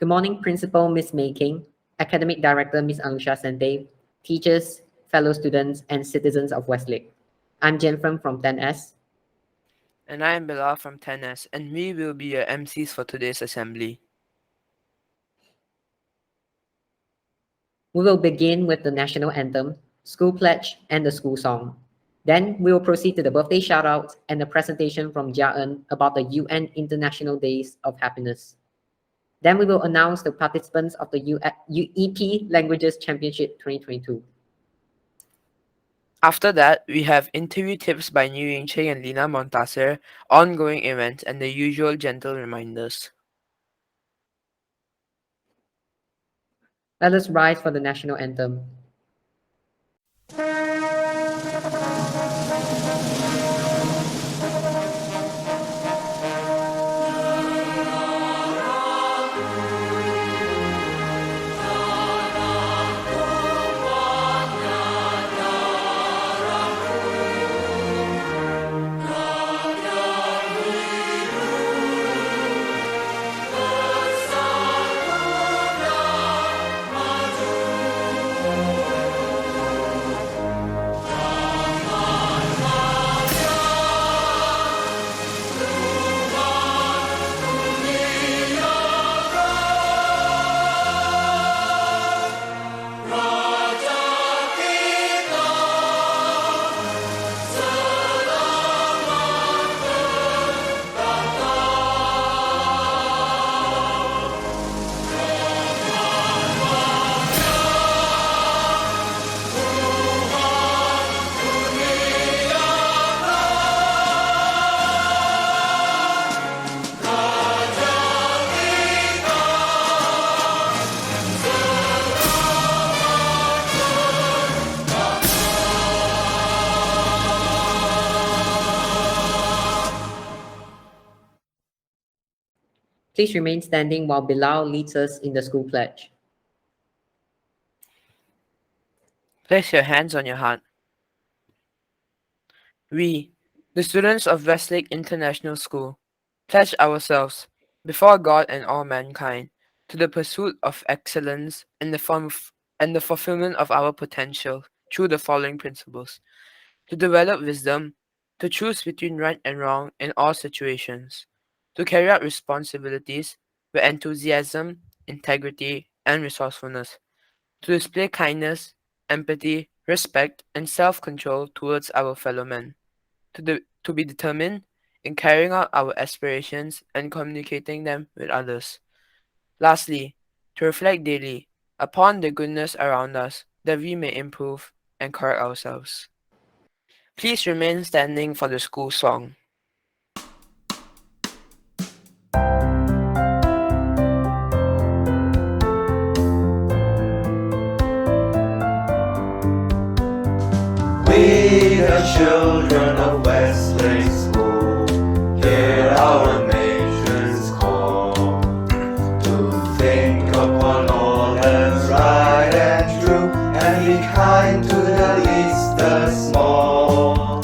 Good morning, Principal Miss May King, Academic Director Miss Anusha Sente, teachers, fellow students, and citizens of Westlake. I'm Jian from 10S. And I am Bilal from 10S, and we will be your MCs for today's assembly. We will begin with the national anthem, school pledge, and the school song. Then we will proceed to the birthday shout-out and a presentation from Jia Ern about the UN International Days of Happiness. Then we will announce the participants of the UEP Languages Championship 2022. After that, we have interview tips by Ying and Lena Montasir, ongoing events, and the usual gentle reminders. Let us rise for the national anthem. Please remain standing while Bilal leads us in the school pledge. Place your hands on your heart. We, the students of Westlake International School, pledge ourselves, before God and all mankind, to the pursuit of excellence and the fulfillment of our potential through the following principles: to develop wisdom, to choose between right and wrong in all situations, to carry out responsibilities with enthusiasm, integrity, and resourcefulness, to display kindness, empathy, respect, and self-control towards our fellow men, to be determined in carrying out our aspirations and communicating them with others. Lastly, to reflect daily upon the goodness around us that we may improve and correct ourselves. Please remain standing for the school song. We, the children of Westlake School, hear our nation's call to think upon all that's right and true, and be kind to the least, the small.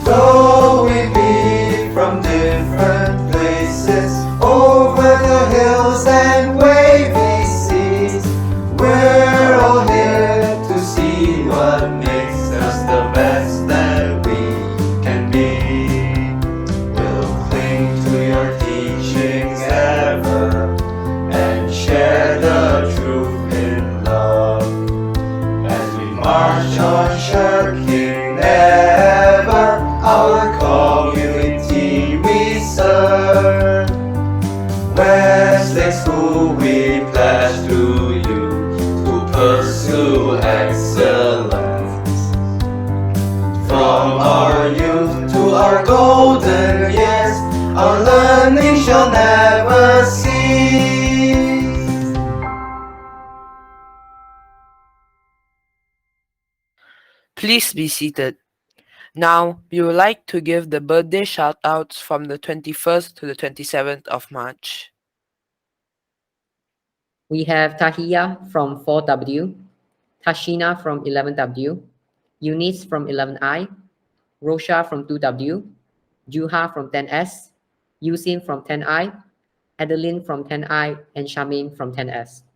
Though we be from different places, over the hills and wavy seas, we're all here to see what makes us the best that we can be. We'll cling to your teachings ever and share the truth in love as we march on shirking never our community we serve. Westlake School, we pledge to you to pursue excellence. From our youth to our golden years, our learning shall never cease. Please be seated. Now, we would like to give the birthday shout-outs from the 21st to the 27th of March. We have Tahiyya from 4W, Tashina from 11W, Eunice from 11I, Rosha from 2W, Juha from 10S, Yusin from 10I, Adeline from 10I, and Charmaine from 10S.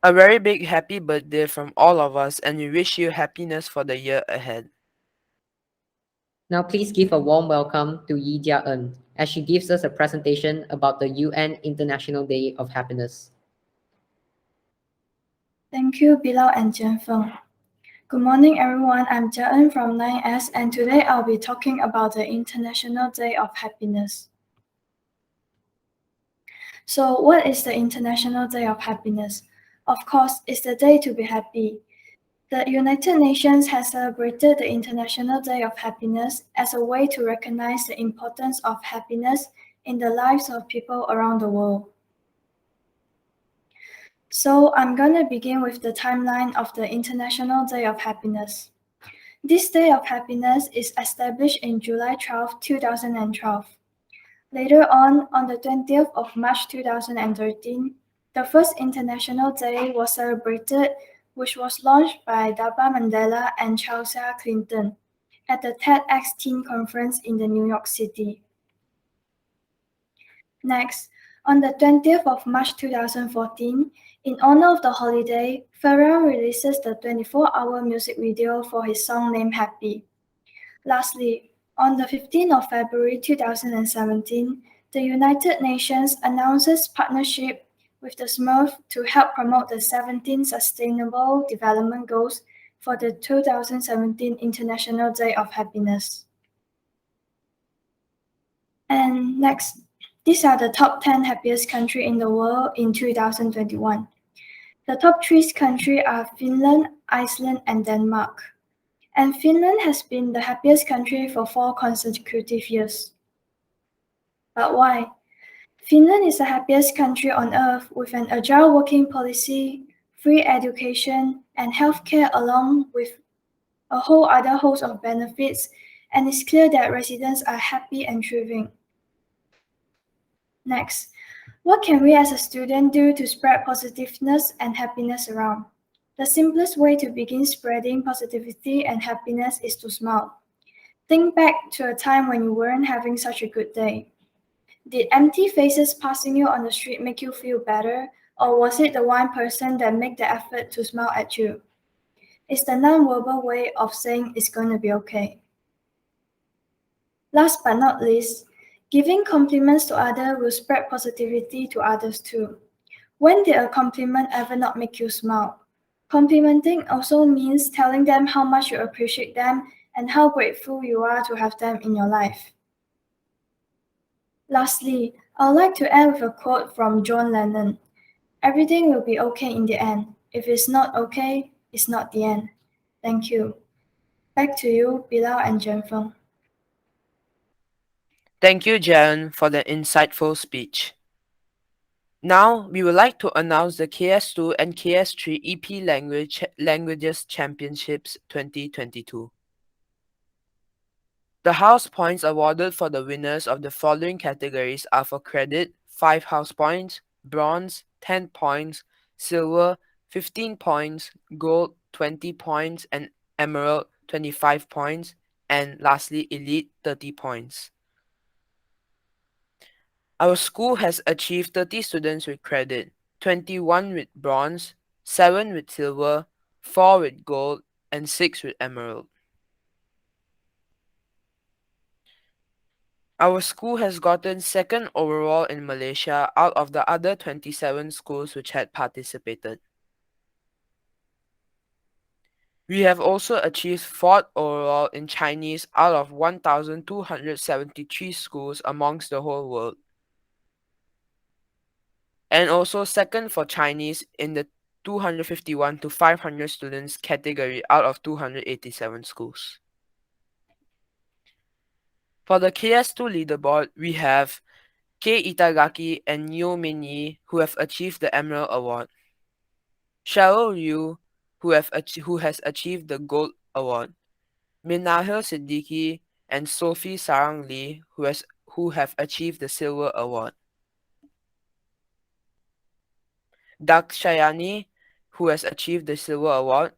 A very big happy birthday from all of us, and we wish you happiness for the year ahead. Now please give a warm welcome to Yee Jia Ern as she gives us a presentation about the UN International Day of Happiness. Thank you, Bilal and Feng. Good morning, everyone. I'm Jian from 9S, and today I'll be talking about the International Day of Happiness. So, what is the International Day of Happiness? Of course, it's the day to be happy. The United Nations has celebrated the International Day of Happiness as a way to recognize the importance of happiness in the lives of people around the world. So I'm going to begin with the timeline of the International Day of Happiness. This Day of Happiness is established in July 12, 2012. Later on the 20th of March 2013, the first International Day was celebrated, which was launched by Daba Mandela and Chelsea Clinton at the TEDx Teen Conference in the New York City. Next, on the 20th of March 2014, in honor of the holiday, Pharrell releases the 24-hour music video for his song named Happy. Lastly, on the 15th of February 2017, the United Nations announces partnership with the Smurf to help promote the 17 Sustainable Development Goals for the 2017 International Day of Happiness. And next, these are the top 10 happiest countries in the world in 2021. The top 3 countries are Finland, Iceland, and Denmark. And Finland has been the happiest country for 4 consecutive years. But why? Finland is the happiest country on earth with an agile working policy, free education, and healthcare along with a whole other host of benefits, and it's clear that residents are happy and thriving. Next, what can we as a student do to spread positiveness and happiness around? The simplest way to begin spreading positivity and happiness is to smile. Think back to a time when you weren't having such a good day. Did empty faces passing you on the street make you feel better, or was it the one person that made the effort to smile at you? It's the non-verbal way of saying it's going to be okay. Last but not least, giving compliments to others will spread positivity to others too. When did a compliment ever not make you smile? Complimenting also means telling them how much you appreciate them and how grateful you are to have them in your life. Lastly, I would like to end with a quote from John Lennon. Everything will be okay in the end. If it's not okay, it's not the end. Thank you. Back to you, Bilal and Feng. Thank you, Jian, for the insightful speech. Now, we would like to announce the KS2 and KS3 EP Languages Championships 2022. The house points awarded for the winners of the following categories are for credit, 5 house points, bronze, 10 points, silver, 15 points, gold, 20 points, and emerald, 25 points, and lastly, elite, 30 points. Our school has achieved 30 students with credit, 21 with bronze, 7 with silver, 4 with gold, and 6 with emerald. Our school has gotten second overall in Malaysia out of the other 27 schools which had participated. We have also achieved fourth overall in Chinese out of 1,273 schools amongst the whole world. And also second for Chinese in the 251 to 500 students category out of 287 schools. For the KS2 leaderboard, we have Kei Itagaki and Yo Min-yi, who have achieved the Emerald Award. Cheryl Liu, who has achieved the Gold Award. Minahil Siddiqui and Sophie Sarang Lee, who have achieved the Silver Award. Dakshayani, who has achieved the Silver Award.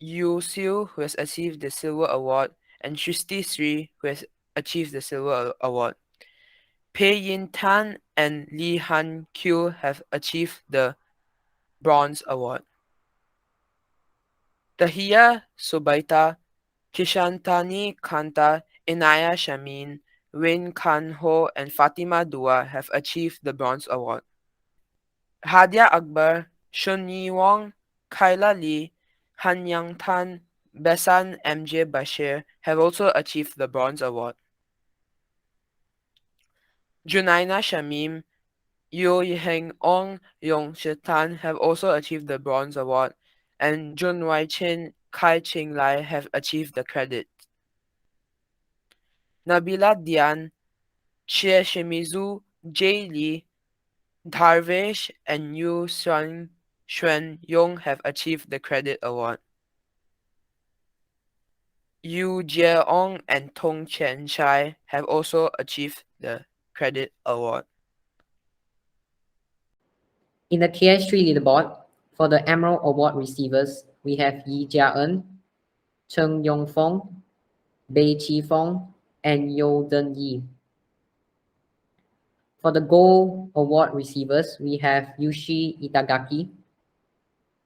Yu Siu, who has achieved the Silver Award, and Shristi Sri, who has achieved the Silver Award. Pei Yin Tan and Li Han Q have achieved the Bronze Award. Tahiyya Subaita, Kishantani Kanta, Inaya Shamin, Wen Kan Ho, and Fatima Dua have achieved the Bronze Award. Hadia Akbar, Shun Yi Wong, Kaila Lee, Han Yang Tan, Besan MJ Bashir have also achieved the Bronze Award. Junaina Shamim, Yo Heng Ong, Yong Shitan have also achieved the Bronze Award, and Jun Wai Chin, Kai Ching Lai have achieved the credit. Nabila Dian, Xie Shimizu, Jay Lee, Darvish, and Yu Xuan Yong have achieved the credit award. Yee Jia Ern and Tong Chen Shai have also achieved the credit award. In the KH3 leaderboard, for the Emerald Award receivers, we have Yee Jia Ern, Cheng Yong Fong, Bei Chi Fong, and Yo Den Yi. For the Gold Award receivers, we have Yushi Itagaki,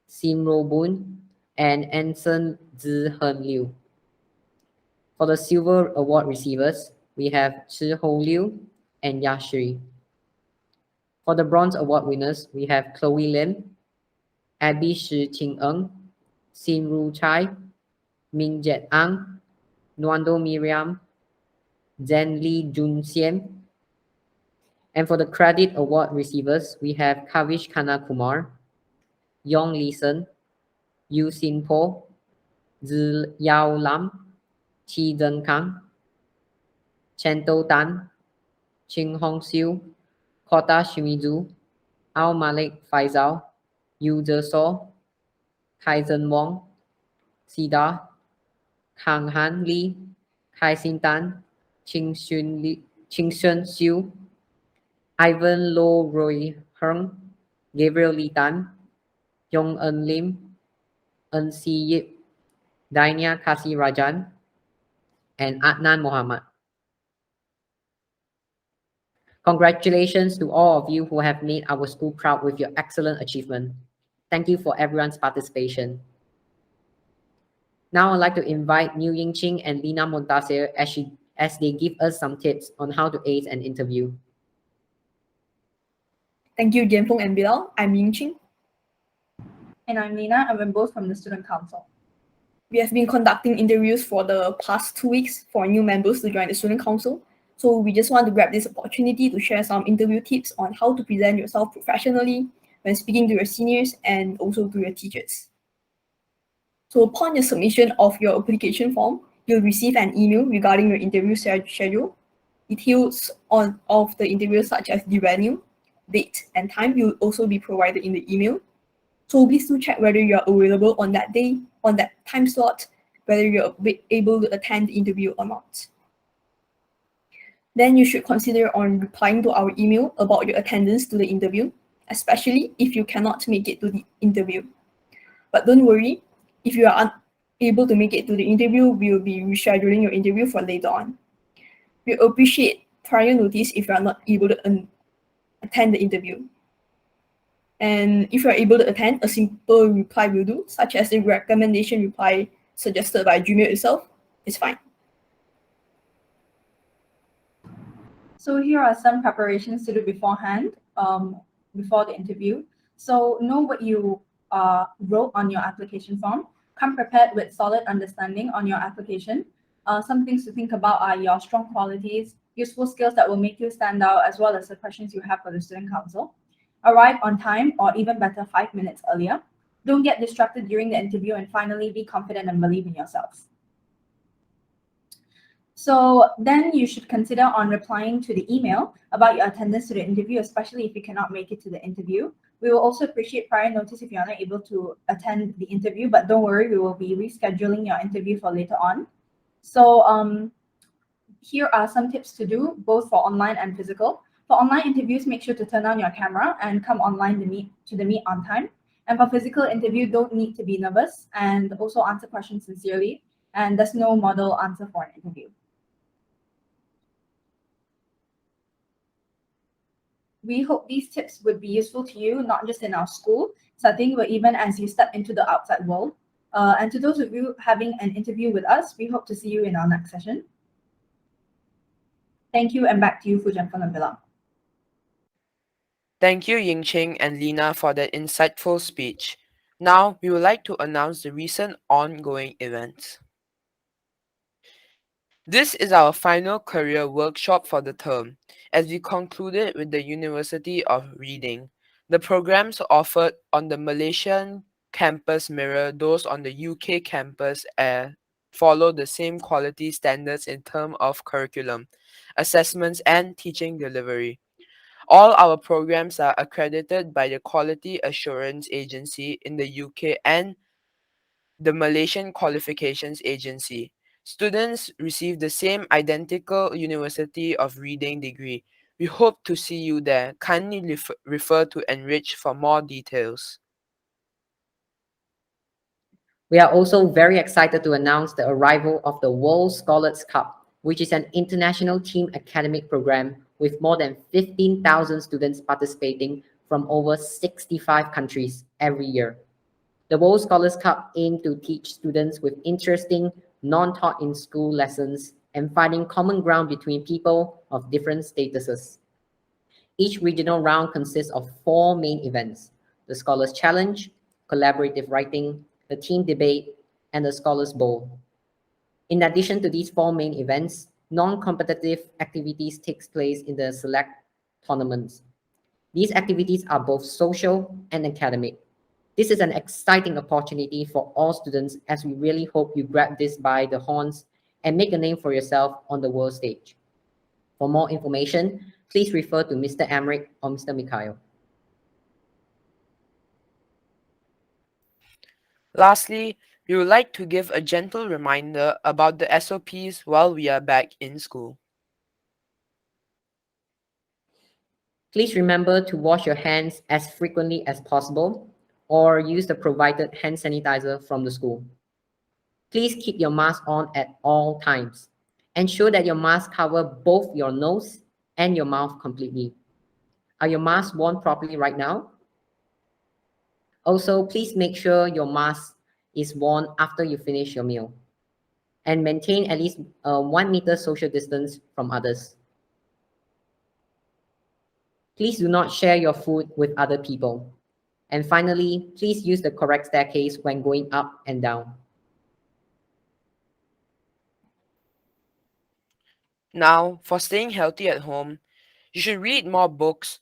Sim Ro Boon, and Anson Zihen Liu. For the Silver Award receivers, we have Chi Ho Liu and Yashri. For the Bronze Award winners, we have Chloe Lim, Abby Shi Ching Eng, Sin Ru Chai, Ming Jet Ang, Nwando Miriam, Zen Lee Jun Xian. And for the Credit Award receivers, we have Kavish Khanna Kumar, Yong Lee Sen, Yu Sin Po, Zi Yao Lam, Chi Zhen Kang, Chen To Tan, Ching Hong Siu, Kota Shimizu, Al Malik Faisal, Yu Zhe So, Kai Zhen Wong, Sida, Kang Han Lee, Kai Xin Tan, Ching Shun Xiu, Ivan Lo Roy Hung, Gabriel Lee Tan, Yong Eun Lim, Eun Si Yip, Dainia Kasi Rajan, and Adnan Mohammed. Congratulations to all of you who have made our school proud with your excellent achievement. Thank you for everyone's participation. Now I'd like to invite New Ying Qing and Lena Montasir as they give us some tips on how to ace an interview. Thank you, Jian and Bilal. I'm Ying Qing. And I'm Lena, and we're both from the Student Council. We have been conducting interviews for the past 2 weeks for new members to join the Student Council. So we just want to grab this opportunity to share some interview tips on how to present yourself professionally when speaking to your seniors and also to your teachers. So upon your submission of your application form, you'll receive an email regarding your interview schedule. Details of the interview such as the venue, date, and time will also be provided in the email. So please do check whether you are available on that day, on that time slot, whether you're able to attend the interview or not. Then you should consider on replying to our email about your attendance to the interview, especially if you cannot make it to the interview. But don't worry, if you are unable to make it to the interview, we will be rescheduling your interview for later on. We appreciate prior notice if you are not able to attend the interview. And if you are able to attend, a simple reply will do, such as the recommendation reply suggested by Gmail itself is fine. So here are some preparations to do beforehand, before the interview. So know what you wrote on your application form. Come prepared with solid understanding on your application. Some things to think about are your strong qualities, useful skills that will make you stand out, as well as the questions you have for the Student Council. Arrive on time, or even better, 5 minutes earlier. Don't get distracted during the interview, and finally, be confident and believe in yourself. So then you should consider on replying to the email about your attendance to the interview, especially if you cannot make it to the interview. We will also appreciate prior notice if you are not able to attend the interview, but don't worry, we will be rescheduling your interview for later on. So here are some tips to do, both for online and physical. For online interviews, make sure to turn on your camera and come online to the meet on time. And for physical interview, don't need to be nervous, and also answer questions sincerely. And there's no model answer for an interview. We hope these tips would be useful to you, not just in our school setting, but even as you step into the outside world. And to those of you having an interview with us, we hope to see you in our next session. Thank you, and back to you, Feng and Bilal. Thank you, Ying and Lena, for that insightful speech. Now, we would like to announce the recent ongoing events. This is our final career workshop for the term, as we concluded with the University of Reading. The programs offered on the Malaysian campus mirror those on the UK campus and follow the same quality standards in terms of curriculum, assessments, and teaching delivery. All our programs are accredited by the Quality Assurance Agency in the UK and the Malaysian Qualifications Agency. Students receive the same identical University of Reading degree. We hope to see you there. Kindly refer to Enrich for more details. We are also very excited to announce the arrival of the World Scholars Cup, which is an international team academic program with more than 15,000 students participating from over 65 countries every year. The World Scholars Cup aims to teach students with interesting, non-taught in school lessons and finding common ground between people of different statuses. Each regional round consists of 4 main events: the Scholars Challenge, collaborative writing, the team debate, and the Scholars Bowl. In addition to these 4 main events, non-competitive activities take place in the select tournaments. These activities are both social and academic. This is an exciting opportunity for all students, as we really hope you grab this by the horns and make a name for yourself on the world stage. For more information, please refer to Mr. Amrick or Mr. Mikhail. Lastly, we would like to give a gentle reminder about the SOPs while we are back in school. Please remember to wash your hands as frequently as possible or use the provided hand sanitizer from the school. Please keep your mask on at all times. Ensure that your mask covers both your nose and your mouth completely. Are your masks worn properly right now? Also, please make sure your mask is worn after you finish your meal. And maintain at least 1 meter social distance from others. Please do not share your food with other people. And finally, please use the correct staircase when going up and down. Now, for staying healthy at home, you should read more books.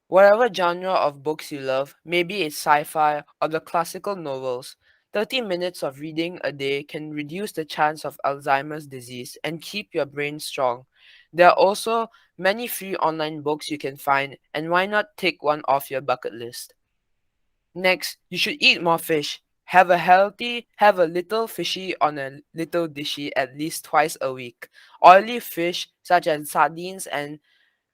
Whatever genre of books you love, maybe it's sci-fi or the classical novels, 30 minutes of reading a day can reduce the chance of Alzheimer's disease and keep your brain strong. There are also many free online books you can find, and why not take one off your bucket list? Next, you should eat more fish. Have a little fishy on a little dishy at least twice a week. Oily fish such as sardines and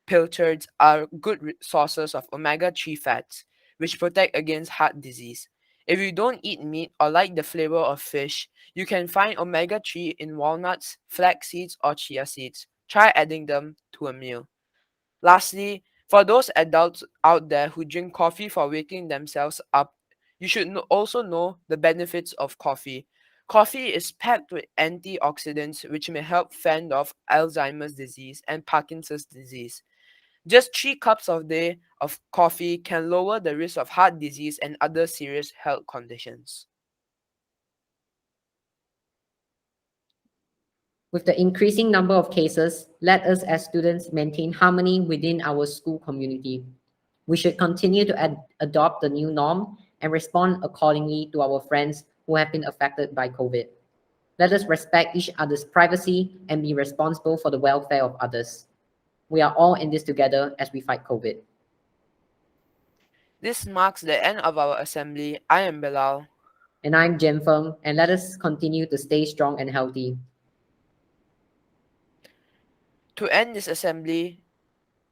pilchards are good sources of omega-3 fats, which protect against heart disease. If you don't eat meat or like the flavor of fish, you can find omega-3 in walnuts, flax seeds, or chia seeds. Try adding them to a meal. Lastly, for those adults out there who drink coffee for waking themselves up, you should also know the benefits of coffee. Coffee is packed with antioxidants which may help fend off Alzheimer's disease and Parkinson's disease. Just 3 cups a day of coffee can lower the risk of heart disease and other serious health conditions. With the increasing number of cases, let us as students maintain harmony within our school community. We should continue to adopt the new norm and respond accordingly to our friends who have been affected by COVID. Let us respect each other's privacy and be responsible for the welfare of others. We are all in this together as we fight COVID. This marks the end of our assembly. I am Bilal. And I'm Feng, and let us continue to stay strong and healthy. To end this assembly,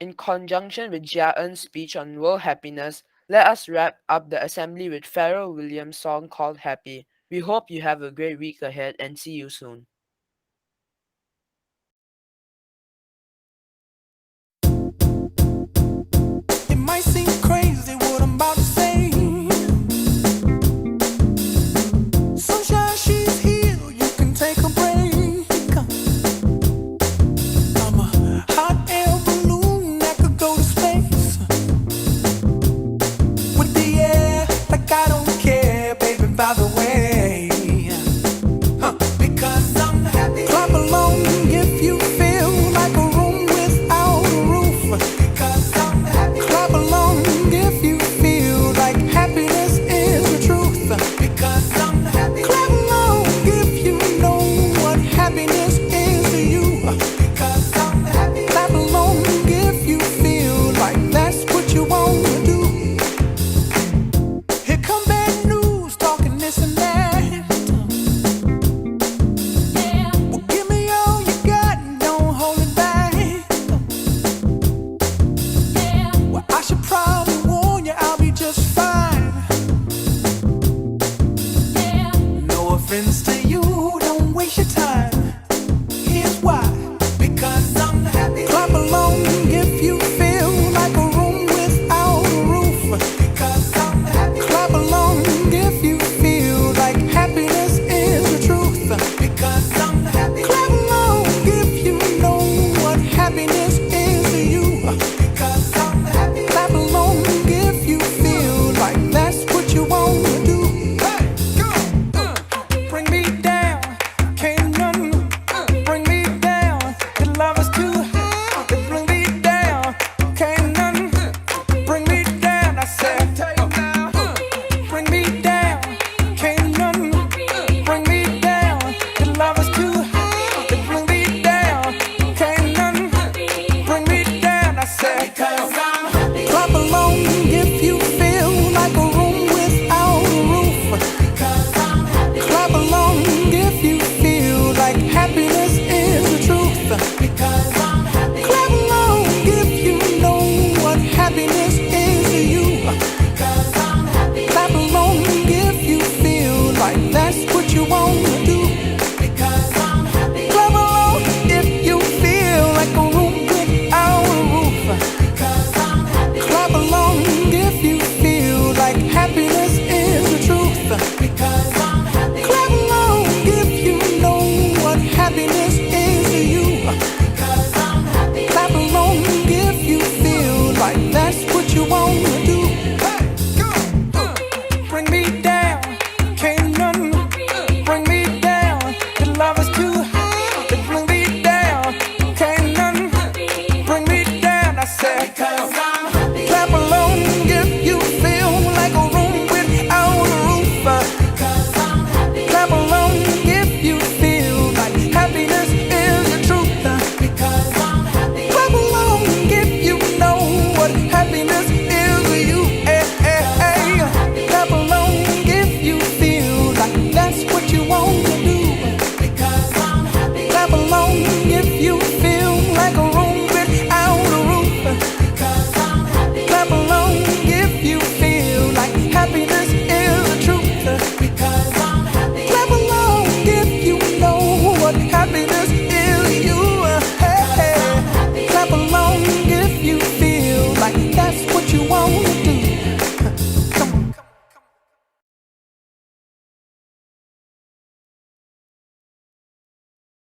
in conjunction with Jia Ern's speech on world happiness, let us wrap up the assembly with Pharrell Williams' song called Happy. We hope you have a great week ahead and see you soon. just